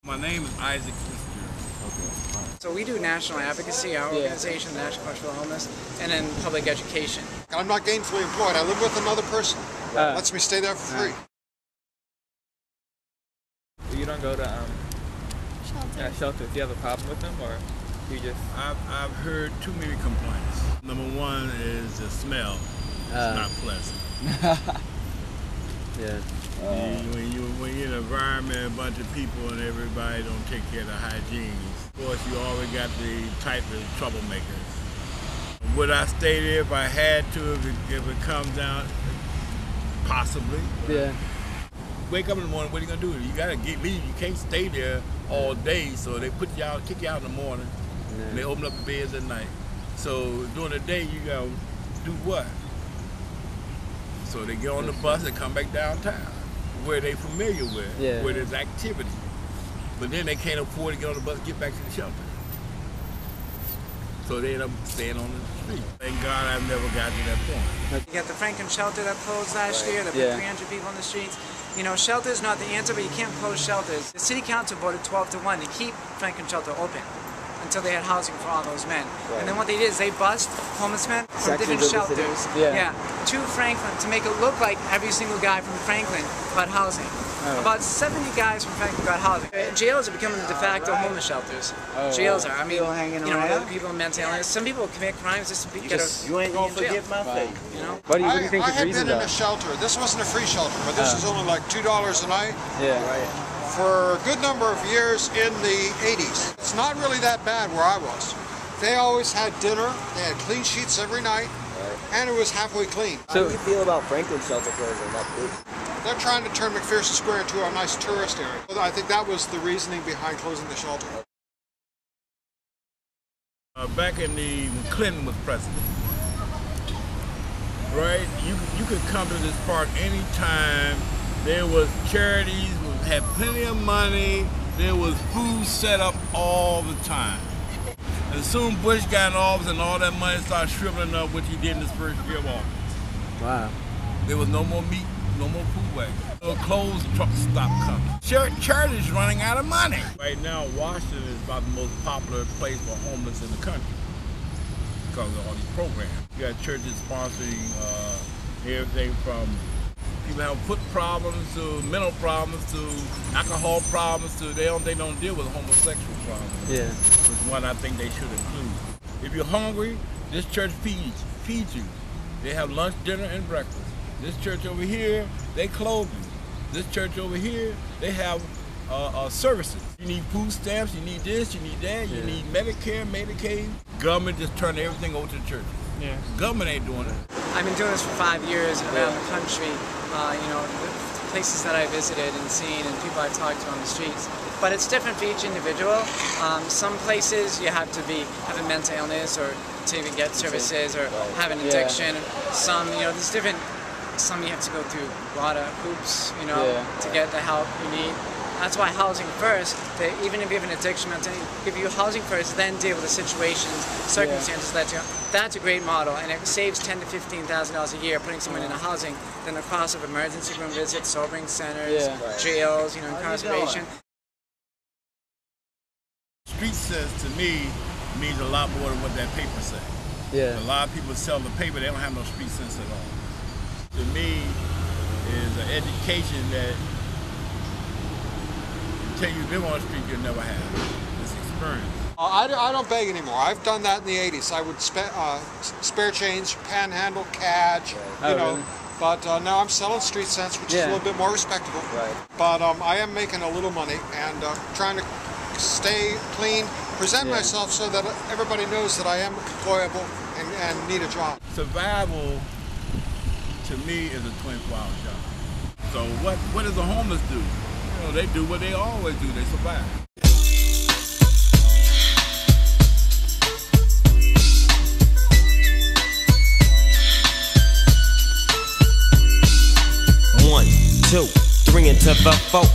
My name is Isaac. Okay. Right. So we do national advocacy, our organization, the National Coalition for the Homeless, and then public education. I'm not gainfully employed. I live with another person. Lets me stay there for free. You don't go to shelters. Do you have a problem with them, or you just? I've heard too many complaints. Number one is the smell. It's not pleasant. Yeah. When you're in an environment, a bunch of people and everybody don't take care of the hygiene. Of course, you always got the type of troublemakers. Would I stay there if I had to, if it comes down? Possibly. Yeah. Wake up in the morning, what are you gonna do? You gotta leave. You can't stay there all day, so they put you out, kick you out in the morning, and they open up the beds at night. So during the day, you gotta do what? So they get on the bus and come back downtown, where they familiar with, where there's activity. But then they can't afford to get on the bus and get back to the shelter. So they end up staying on the street. Thank God I've never got to that point. You got the Franklin shelter that closed last year, that put 300 people on the streets. You know, shelter is not the answer, but you can't close shelters. The city council voted 12-1 to keep Franklin shelter open until they had housing for all those men. And then what they did is they bussed homeless men from different shelters to Franklin to make it look like every single guy from Franklin got housing. About 70 guys from Franklin got housing. Jails are becoming the de facto homeless shelters. Jails are. I mean, you know, other people with mental illness. Some people commit crimes just to get a. You ain't gonna forget my face. You know. Buddy, what do you think I the had reason been in a shelter. This wasn't a free shelter, but this was only like $2 a night. Yeah. For a good number of years in the 80s. It's not really that bad where I was. They always had dinner. They had clean sheets every night, and it was halfway clean. How do you feel about Franklin shelter closing that big? They're trying to turn McPherson Square into a nice tourist area. I think that was the reasoning behind closing the shelter. Back in when Clinton was president, right? You could come to this park anytime. There was charities, had plenty of money. There was food set up all the time. And soon Bush got in office and all that money started shriveling up, which he did in his first year of office. Wow. There was no more meat, no more food wagons. No clothes trucks stopped coming. Charities running out of money. Right now, Washington is about the most popular place for homeless in the country because of all these programs. You got churches sponsoring everything from people have foot problems to mental problems to alcohol problems to they don't deal with homosexual problems. Yeah. Which one I think they should include. If you're hungry, this church feeds you. They have lunch, dinner, and breakfast. This church over here, they clothe you. This church over here, they have services. You need food stamps, you need this, you need that, you need Medicare, Medicaid. Government just turned everything over to the churches. Yeah. Government ain't doing it. I've been doing this for 5 years around the country. You know, the places that I visited and seen and people I talked to on the streets. But it's different for each individual. Some places you have to have a mental illness or to even get services or have an addiction. Some, you know, there's different. Some you have to go through a lot of hoops, you know, to get the help you need. That's why housing first, even if you have an addiction, give you housing first, then deal with the situations, circumstances that you. That's a great model, and it saves $10,000 to $15,000 a year putting someone in a housing than the cost of emergency room visits, sobering centers, jails, you know, incarceration. Street sense to me means a lot more than what that paper says. Yeah. A lot of people sell the paper, they don't have no street sense at all. To me, is an education that until you live on the street, you'll never have this experience. I don't beg anymore. I've done that in the 80s. I would spare change, panhandle, cadge, you know. Really? But now I'm selling street sense, which is a little bit more respectable. But I am making a little money and trying to stay clean, present myself so that everybody knows that I am employable and need a job. Survival, to me, is a 24-hour job. So what does the homeless do? You know, they do what they always do. They survive. One, two, three, into the four.